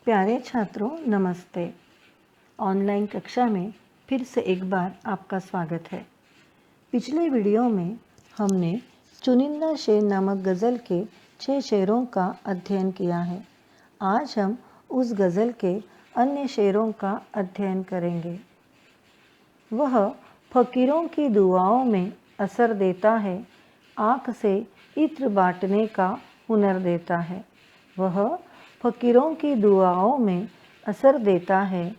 प्यारे छात्रों नमस्ते। ऑनलाइन कक्षा में फिर से एक बार आपका स्वागत है। पिछले वीडियो में हमने चुनिंदा शेर नामक गज़ल के 6 शेरों का अध्ययन किया है। आज हम उस गज़ल के अन्य शेरों का अध्ययन करेंगे। वह फ़कीरों की दुआओं में असर देता है, आँख से इत्र बांटने का हुनर देता है। वह फ़कीरों की दुआओं में असर देता है,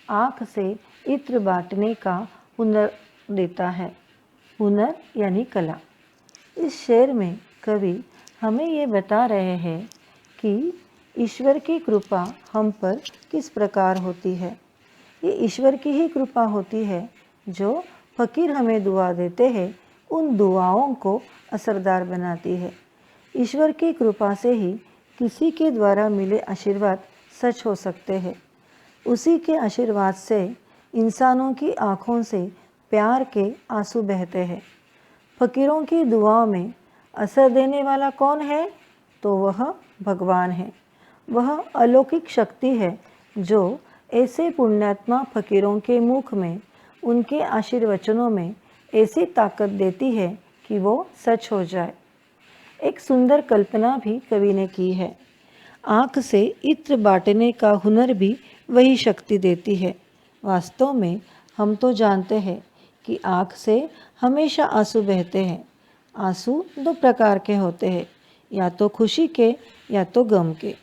आँख से इत्र बांटने का हुनर देता है। हुनर यानी कला। इस शेर में कवि हमें ये बता रहे हैं कि ईश्वर की कृपा हम पर किस प्रकार होती है। ये ईश्वर की ही कृपा होती है जो फ़कीर हमें दुआ देते हैं, उन दुआओं को असरदार बनाती है। ईश्वर की कृपा से ही किसी के द्वारा मिले आशीर्वाद सच हो सकते हैं। उसी के आशीर्वाद से इंसानों की आँखों से प्यार के आंसू बहते हैं। फ़कीरों की दुआओं में असर देने वाला कौन है? तो वह भगवान है। वह अलौकिक शक्ति है जो ऐसे पुण्यात्मा फ़कीरों के मुख में, उनके आशीर्वचनों में ऐसी ताकत देती है कि वो सच हो जाए। एक सुंदर कल्पना भी कवि ने की है। आँख से इत्र बांटने का हुनर भी वही शक्ति देती है। वास्तव में हम तो जानते हैं कि आँख से हमेशा आंसू बहते हैं। आंसू 2 प्रकार के होते हैं, या तो खुशी के या तो गम के।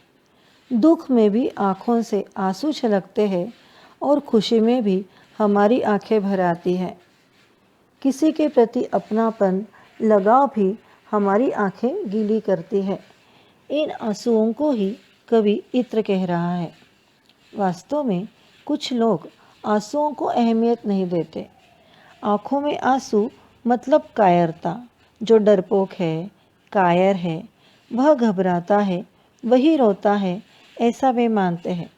दुख में भी आँखों से आंसू छलकते हैं और खुशी में भी हमारी आंखें भर आती हैं। किसी के प्रति अपनापन, लगाव भी हमारी आंखें गीली करती है। इन आंसुओं को ही कवि इत्र कह रहा है। वास्तव में कुछ लोग आंसुओं को अहमियत नहीं देते। आँखों में आंसू मतलब कायरता। जो डरपोक है, कायर है, वह घबराता है, वही रोता है, ऐसा वे मानते हैं।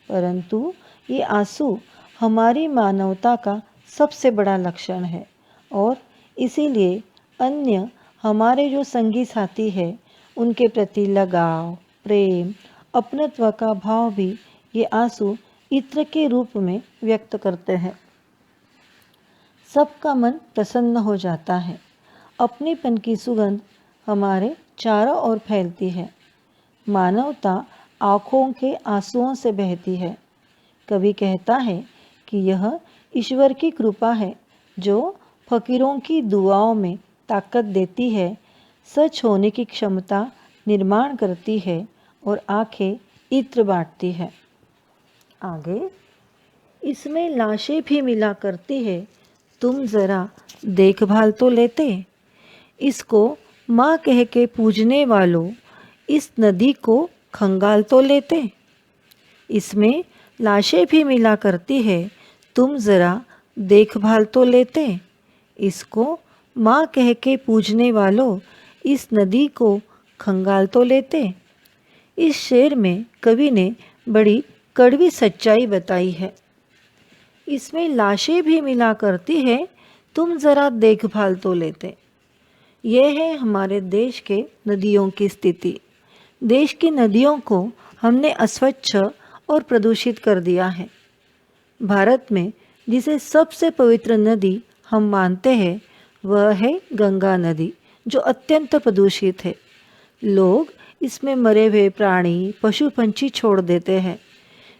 परंतु ये आंसू हमारी मानवता का सबसे बड़ा लक्षण है और इसीलिए अन्य हमारे जो संगी साथी है, उनके प्रति लगाव, प्रेम, अपनत्व का भाव भी ये आंसू इत्र के रूप में व्यक्त करते हैं। सबका मन प्रसन्न हो जाता है। अपनेपन की सुगंध हमारे चारों ओर फैलती है। मानवता आँखों के आंसुओं से बहती है। कवि कहता है कि यह ईश्वर की कृपा है जो फ़कीरों की दुआओं में ताकत देती है, सच होने की क्षमता निर्माण करती है और आँखें इत्र बांटती है। आगे, इसमें लाशें भी मिला करती है, तुम ज़रा देखभाल तो लेते। इसको माँ कह के पूजने वालों, इस नदी को खंगाल तो लेते। इसमें लाशें भी मिला करती है, तुम ज़रा देखभाल तो लेते। इसको माँ कह के पूजने वालों, इस नदी को खंगाल तो लेते। इस शेर में कवि ने बड़ी कड़वी सच्चाई बताई है। इसमें लाशें भी मिला करती है, तुम ज़रा देखभाल तो लेते। यह है हमारे देश के नदियों की स्थिति। देश की नदियों को हमने अस्वच्छ और प्रदूषित कर दिया है। भारत में जिसे सबसे पवित्र नदी हम मानते हैं, वह है गंगा नदी, जो अत्यंत प्रदूषित है। लोग इसमें मरे हुए प्राणी, पशु पंछी छोड़ देते हैं।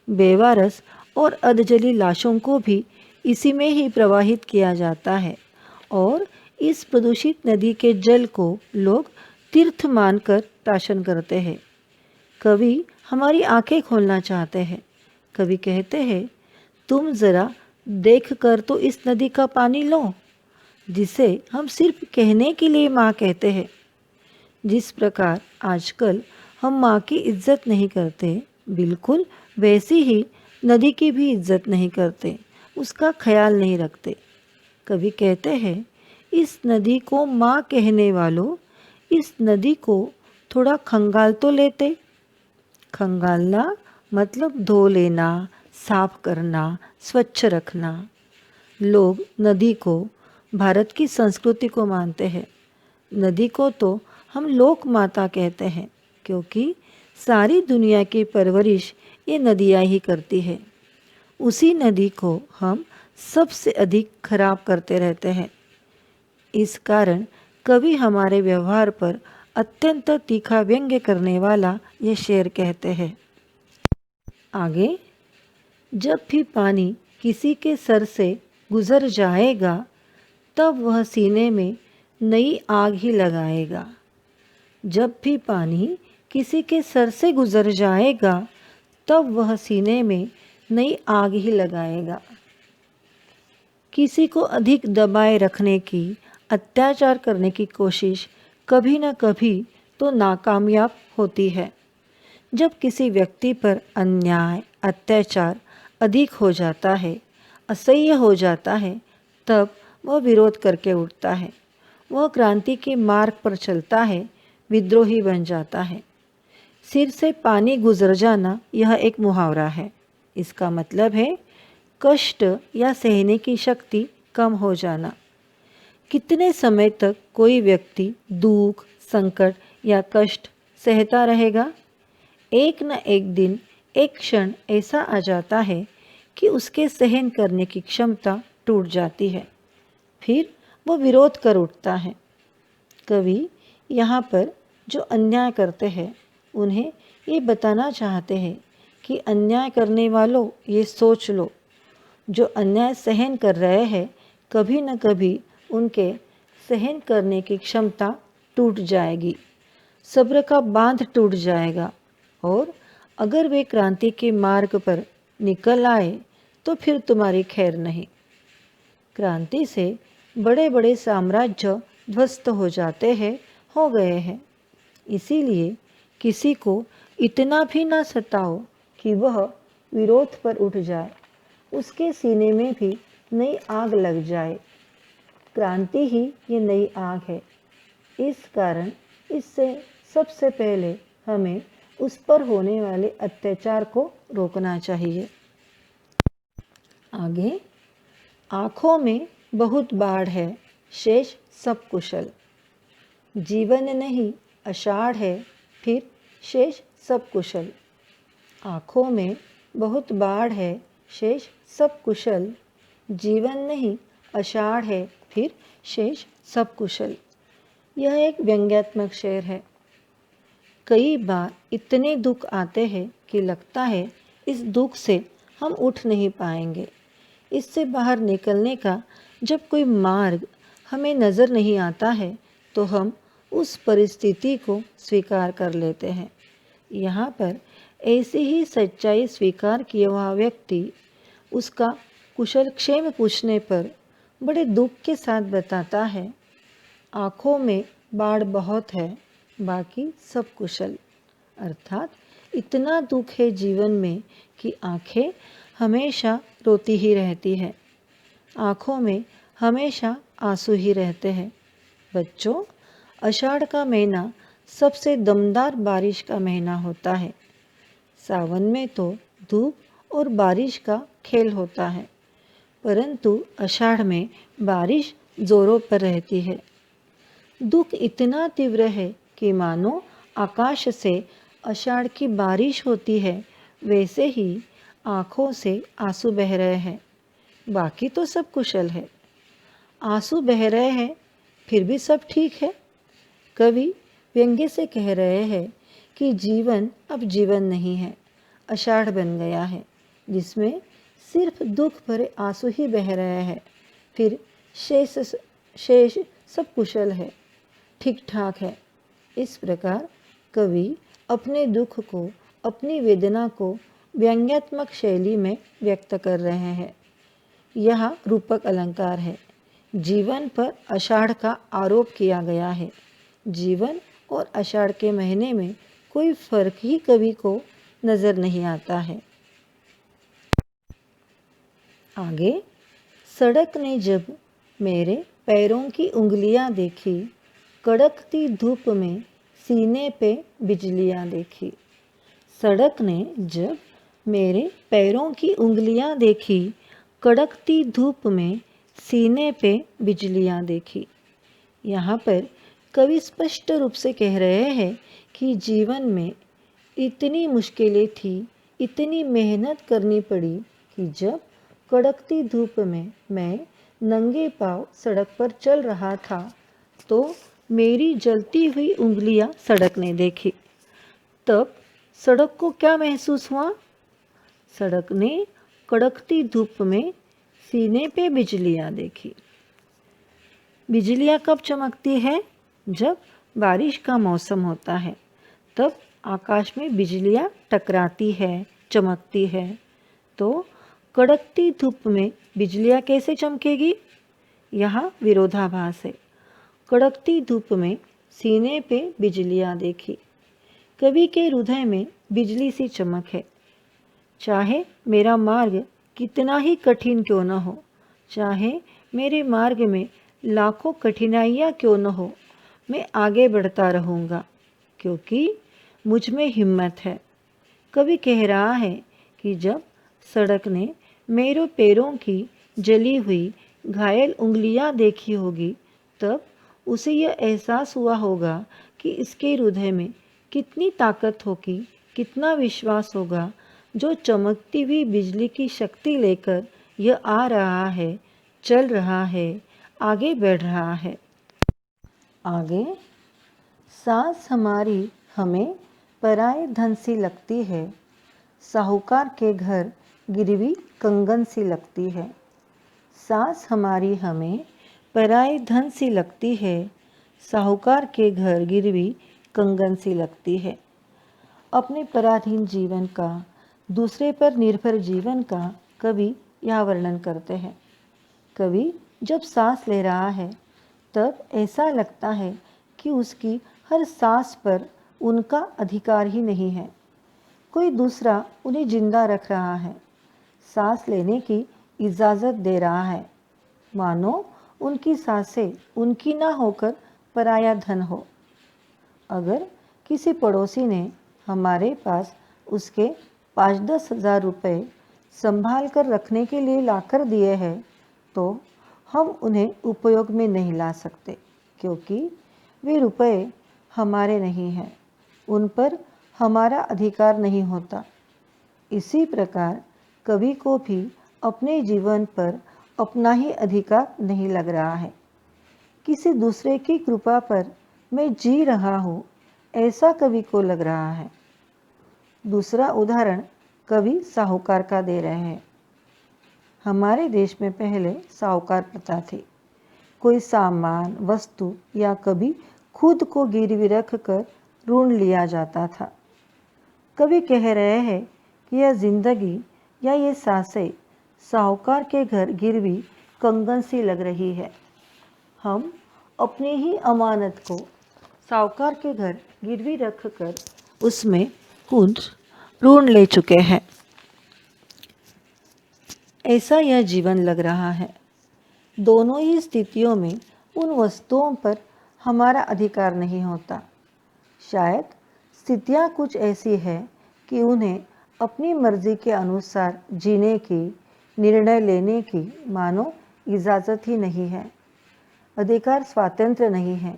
बेवारस और अधजली लाशों को भी इसी में ही प्रवाहित किया जाता है और इस प्रदूषित नदी के जल को लोग तीर्थ मानकर प्राशन करते हैं। कवि हमारी आंखें खोलना चाहते हैं। कवि कहते हैं, तुम ज़रा देख कर तो इस नदी का पानी लो, जिसे हम सिर्फ कहने के लिए माँ कहते हैं। जिस प्रकार आजकल हम माँ की इज्जत नहीं करते, बिल्कुल वैसी ही नदी की भी इज्जत नहीं करते, उसका ख्याल नहीं रखते। कवि कहते हैं, इस नदी को माँ कहने वालों, इस नदी को थोड़ा खंगाल तो लेते। खंगालना मतलब धो लेना, साफ करना, स्वच्छ रखना। लोग नदी को भारत की संस्कृति को मानते हैं। नदी को तो हम लोक माता कहते हैं, क्योंकि सारी दुनिया की परवरिश ये नदियाँ ही करती है। उसी नदी को हम सबसे अधिक खराब करते रहते हैं। इस कारण कवि हमारे व्यवहार पर अत्यंत तीखा व्यंग्य करने वाला ये शेर कहते हैं। आगे, जब भी पानी किसी के सर से गुजर जाएगा तब वह सीने में नई आग ही लगाएगा। जब भी पानी किसी के सर से गुजर जाएगा तब वह सीने में नई आग ही लगाएगा। किसी को अधिक दबाए रखने की, अत्याचार करने की कोशिश कभी न कभी तो नाकामयाब होती है। जब किसी व्यक्ति पर अन्याय, अत्याचार अधिक हो जाता है, असह्य हो जाता है, तब वह विरोध करके उठता है। वह क्रांति के मार्ग पर चलता है, विद्रोही बन जाता है। सिर से पानी गुजर जाना यह एक मुहावरा है। इसका मतलब है कष्ट या सहने की शक्ति कम हो जाना। कितने समय तक कोई व्यक्ति दुख, संकट या कष्ट सहता रहेगा? एक न एक दिन, एक क्षण ऐसा आ जाता है कि उसके सहन करने की क्षमता टूट जाती है। फिर वो विरोध कर उठता है। कवि यहाँ पर जो अन्याय करते हैं उन्हें ये बताना चाहते हैं कि अन्याय करने वालों ये सोच लो, जो अन्याय सहन कर रहे हैं कभी न कभी उनके सहन करने की क्षमता टूट जाएगी, सब्र का बांध टूट जाएगा और अगर वे क्रांति के मार्ग पर निकल आए तो फिर तुम्हारी खैर नहीं। क्रांति से बड़े बड़े साम्राज्य ध्वस्त हो जाते हैं, हो गए हैं। इसीलिए किसी को इतना भी ना सताओ कि वह विरोध पर उठ जाए, उसके सीने में भी नई आग लग जाए। क्रांति ही ये नई आग है। इस कारण इससे सबसे पहले हमें उस पर होने वाले अत्याचार को रोकना चाहिए। आगे, आँखों में बहुत बाढ़ है, शेष सब कुशल। जीवन नहीं आषाढ़ है, फिर शेष सब कुशल। आँखों में बहुत बाढ़ है, शेष सब कुशल। जीवन नहीं आषाढ़ है, फिर शेष सब कुशल। यह एक व्यंग्यात्मक शेर है। कई बार इतने दुख आते हैं कि लगता है इस दुख से हम उठ नहीं पाएंगे। इससे बाहर निकलने का जब कोई मार्ग हमें नज़र नहीं आता है तो हम उस परिस्थिति को स्वीकार कर लेते हैं। यहाँ पर ऐसी ही सच्चाई स्वीकार किया हुआ व्यक्ति उसका कुशल क्षेम पूछने पर बड़े दुख के साथ बताता है, आँखों में बाढ़ बहुत है, बाकी सब कुशल। अर्थात इतना दुख है जीवन में कि आँखें हमेशा रोती ही रहती है, आँखों में हमेशा आंसू ही रहते हैं। बच्चों, आषाढ़ का महीना सबसे दमदार बारिश का महीना होता है। सावन में तो धूप और बारिश का खेल होता है, परंतु आषाढ़ में बारिश जोरों पर रहती है। दुख इतना तीव्र है कि मानो आकाश से आषाढ़ की बारिश होती है, वैसे ही आँखों से आंसू बह रहे हैं, बाकी तो सब कुशल है। आंसू बह रहे हैं फिर भी सब ठीक है। कवि व्यंग्य से कह रहे हैं कि जीवन अब जीवन नहीं है, आषाढ़ बन गया है, जिसमें सिर्फ दुख भरे आंसू ही बह रहे हैं, फिर शेष सब कुशल है, ठीक ठाक है। इस प्रकार कवि अपने दुख को, अपनी वेदना को व्यंग्यात्मक शैली में व्यक्त कर रहे हैं। यह रूपक अलंकार है। जीवन पर आषाढ़ का आरोप किया गया है। जीवन और आषाढ़ के महीने में कोई फर्क ही कवि को नजर नहीं आता है। आगे, सड़क ने जब मेरे पैरों की उंगलियां देखी, कड़कती धूप में सीने पे बिजलियां देखी। सड़क ने जब मेरे पैरों की उंगलियां देखी, कड़कती धूप में सीने पे बिजलियां देखी। यहाँ पर कवि स्पष्ट रूप से कह रहे हैं कि जीवन में इतनी मुश्किलें थी, इतनी मेहनत करनी पड़ी कि जब कड़कती धूप में मैं नंगे पांव सड़क पर चल रहा था तो मेरी जलती हुई उंगलियां सड़क ने देखी। तब सड़क को क्या महसूस हुआ? सड़क ने कड़कती धूप में सीने पे बिजलियां देखी। बिजलियां कब चमकती है? जब बारिश का मौसम होता है, तब आकाश में बिजलियां टकराती है, चमकती है। तो कड़कती धूप में बिजलियां कैसे चमकेगी? यहाँ विरोधाभास है। कड़कती धूप में सीने पे बिजलियां देखी। कवि के हृदय में बिजली सी चमक है। चाहे मेरा मार्ग कितना ही कठिन क्यों न हो, चाहे मेरे मार्ग में लाखों कठिनाइयाँ क्यों न हो, मैं आगे बढ़ता रहूँगा, क्योंकि मुझ में हिम्मत है। कवि कह रहा है कि जब सड़क ने मेरे पैरों की जली हुई घायल उंगलियां देखी होगी, तब उसे यह एहसास हुआ होगा कि इसके हृदय में कितनी ताकत होगी, कितना विश्वास होगा, जो चमकती हुई बिजली की शक्ति लेकर यह आ रहा है, चल रहा है, आगे बढ़ रहा है। आगे, सांस हमारी हमें पराए धन सी लगती है, साहूकार के घर गिरवी कंगन सी लगती है। सांस हमारी हमें पराए धन सी लगती है, साहूकार के घर गिरवी कंगन सी लगती है। अपने पराधीन जीवन का, दूसरे पर निर्भर जीवन का कवि यह वर्णन करते हैं। कवि जब सांस ले रहा है, तब ऐसा लगता है कि उसकी हर सांस पर उनका अधिकार ही नहीं है, कोई दूसरा उन्हें जिंदा रख रहा है, सांस लेने की इजाज़त दे रहा है, मानो उनकी सांसें उनकी ना होकर पराया धन हो। अगर किसी पड़ोसी ने हमारे पास उसके 5-10 हज़ार रुपये संभाल कर रखने के लिए लाकर दिए हैं, तो हम उन्हें उपयोग में नहीं ला सकते, क्योंकि वे रुपए हमारे नहीं हैं, उन पर हमारा अधिकार नहीं होता। इसी प्रकार कवि को भी अपने जीवन पर अपना ही अधिकार नहीं लग रहा है। किसी दूसरे की कृपा पर मैं जी रहा हूँ, ऐसा कवि को लग रहा है। दूसरा उदाहरण कवि साहूकार का दे रहे हैं। हमारे देश में पहले साहूकार प्रथा थी। कोई सामान, वस्तु या कभी खुद को गिरवी रख कर ऋण लिया जाता था। कवि कह रहे हैं कि यह जिंदगी या ये सांसें साहूकार के घर गिरवी कंगन सी लग रही है। हम अपनी ही अमानत को साहूकार के घर गिरवी रख कर उसमें खुद ऋण ले चुके हैं, ऐसा यह जीवन लग रहा है। दोनों ही स्थितियों में उन वस्तुओं पर हमारा अधिकार नहीं होता। शायद स्थितियाँ कुछ ऐसी है कि उन्हें अपनी मर्जी के अनुसार जीने की, निर्णय लेने की मानो इजाज़त ही नहीं है, अधिकार स्वातंत्र नहीं है।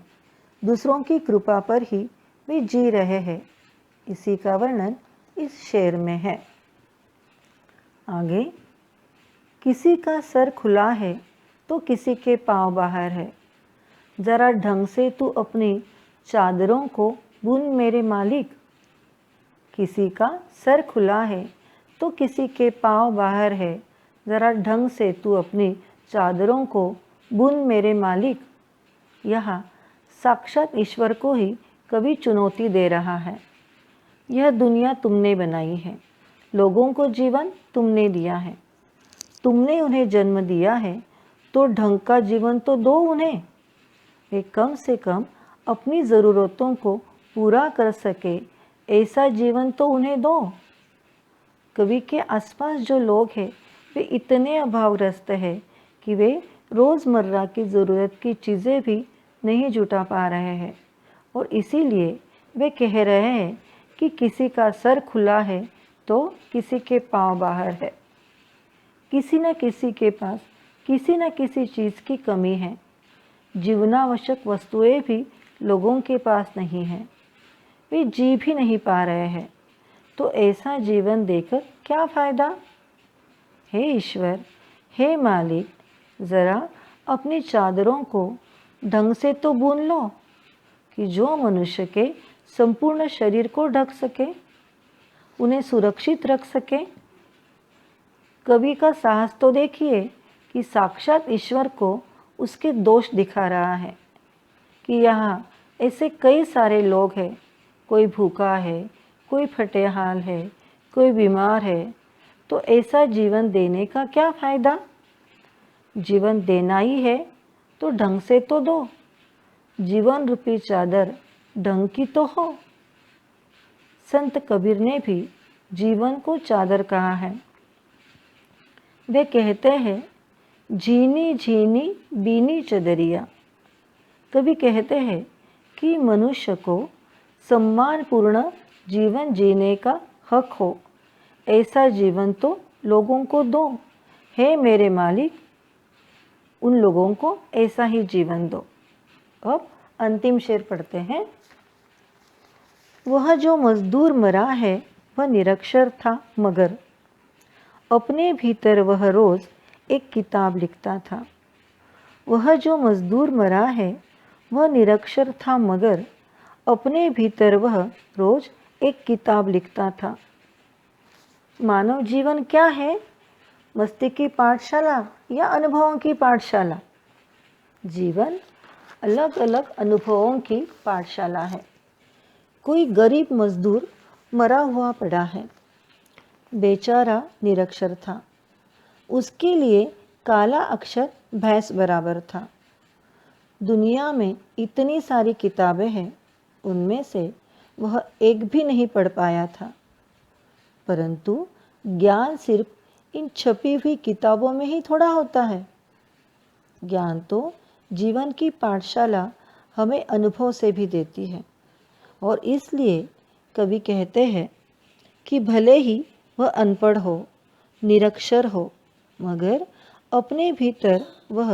दूसरों की कृपा पर ही वे जी रहे हैं। इसी का वर्णन इस शेर में है। आगे, किसी का सर खुला है तो किसी के पाँव बाहर है, जरा ढंग से तू अपनी चादरों को बुन मेरे मालिक। किसी का सर खुला है तो किसी के पाँव बाहर है, जरा ढंग से तू अपनी चादरों को बुन मेरे मालिक। यहाँ साक्षात ईश्वर को ही कवि चुनौती दे रहा है। यह दुनिया तुमने बनाई है, लोगों को जीवन तुमने दिया है, तुमने उन्हें जन्म दिया है, तो ढंग का जीवन तो दो उन्हें। वे कम से कम अपनी ज़रूरतों को पूरा कर सके, ऐसा जीवन तो उन्हें दो। कवि के आसपास जो लोग हैं वे इतने अभावग्रस्त हैं कि वे रोज़मर्रा की ज़रूरत की चीज़ें भी नहीं जुटा पा रहे हैं, और इसीलिए वे कह रहे हैं कि किसी का सर खुला है तो किसी के पाँव बाहर है। किसी न किसी के पास किसी न किसी चीज़ की कमी है। जीवनावश्यक वस्तुएं भी लोगों के पास नहीं हैं, वे जी भी नहीं पा रहे हैं। तो ऐसा जीवन देकर क्या फ़ायदा। हे ईश्वर, हे मालिक, ज़रा अपनी चादरों को ढंग से तो बुन लो कि जो मनुष्य के संपूर्ण शरीर को ढक सके, उन्हें सुरक्षित रख सके। कवि का साहस तो देखिए कि साक्षात ईश्वर को उसके दोष दिखा रहा है कि यहाँ ऐसे कई सारे लोग हैं, कोई भूखा है, कोई फटेहाल है, कोई बीमार है, तो ऐसा जीवन देने का क्या फ़ायदा। जीवन देना ही है तो ढंग से तो दो, जीवन रूपी चादर ढंग की तो हो। संत कबीर ने भी जीवन को चादर कहा है। वे कहते हैं, झीनी झीनी बीनी चदरिया। कभी कहते हैं कि मनुष्य को सम्मानपूर्ण जीवन जीने का हक हो, ऐसा जीवन तो लोगों को दो। हे मेरे मालिक, उन लोगों को ऐसा ही जीवन दो। अब अंतिम शेर पढ़ते हैं। वह जो मजदूर मरा है वह निरक्षर था, मगर अपने भीतर वह रोज़ एक किताब लिखता था। वह जो मजदूर मरा है वह निरक्षर था, मगर अपने भीतर वह रोज़ एक किताब लिखता था। मानव जीवन क्या है? मस्ती की पाठशाला या अनुभवों की पाठशाला? जीवन अलग अलग अनुभवों की पाठशाला है। कोई गरीब मजदूर मरा हुआ पड़ा है, बेचारा निरक्षर था। उसके लिए काला अक्षर भैंस बराबर था। दुनिया में इतनी सारी किताबें हैं, उनमें से वह एक भी नहीं पढ़ पाया था। परंतु ज्ञान सिर्फ इन छपी हुई किताबों में ही थोड़ा होता है। ज्ञान तो जीवन की पाठशाला हमें अनुभव से भी देती है। और इसलिए कवि कहते हैं कि भले ही वह अनपढ़ हो, निरक्षर हो, मगर अपने भीतर वह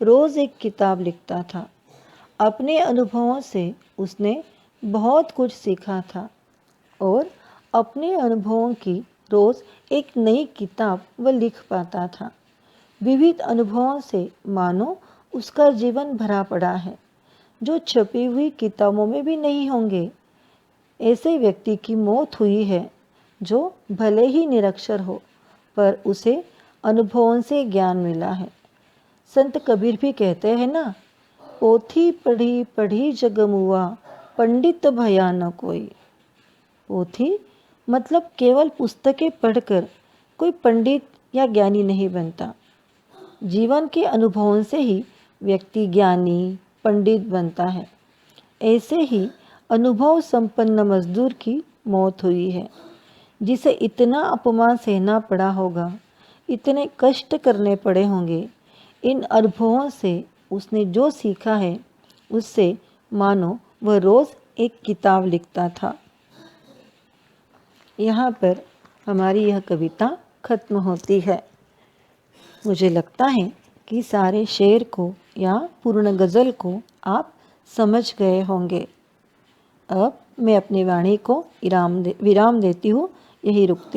रोज़ एक किताब लिखता था। अपने अनुभवों से उसने बहुत कुछ सीखा था और अपने अनुभवों की रोज़ एक नई किताब वह लिख पाता था। विविध अनुभवों से मानो उसका जीवन भरा पड़ा है, जो छपी हुई किताबों में भी नहीं होंगे। ऐसे व्यक्ति की मौत हुई है जो भले ही निरक्षर हो, पर उसे अनुभवों से ज्ञान मिला है। संत कबीर भी कहते हैं ना, पोथी पढ़ी पढ़ी जग मुआ, पंडित भया न कोई। पोथी मतलब केवल पुस्तकें पढ़कर कोई पंडित या ज्ञानी नहीं बनता। जीवन के अनुभवों से ही व्यक्ति ज्ञानी, पंडित बनता है। ऐसे ही अनुभव संपन्न मजदूर की मौत हुई है, जिसे इतना अपमान सहना पड़ा होगा, इतने कष्ट करने पड़े होंगे। इन अनुभवों से उसने जो सीखा है, उससे मानो वह रोज़ एक किताब लिखता था। यहाँ पर हमारी यह कविता खत्म होती है। मुझे लगता है कि सारे शेर को या पूर्ण गज़ल को आप समझ गए होंगे। अब मैं अपनी वाणी को विराम देती हूँ, यही रुकती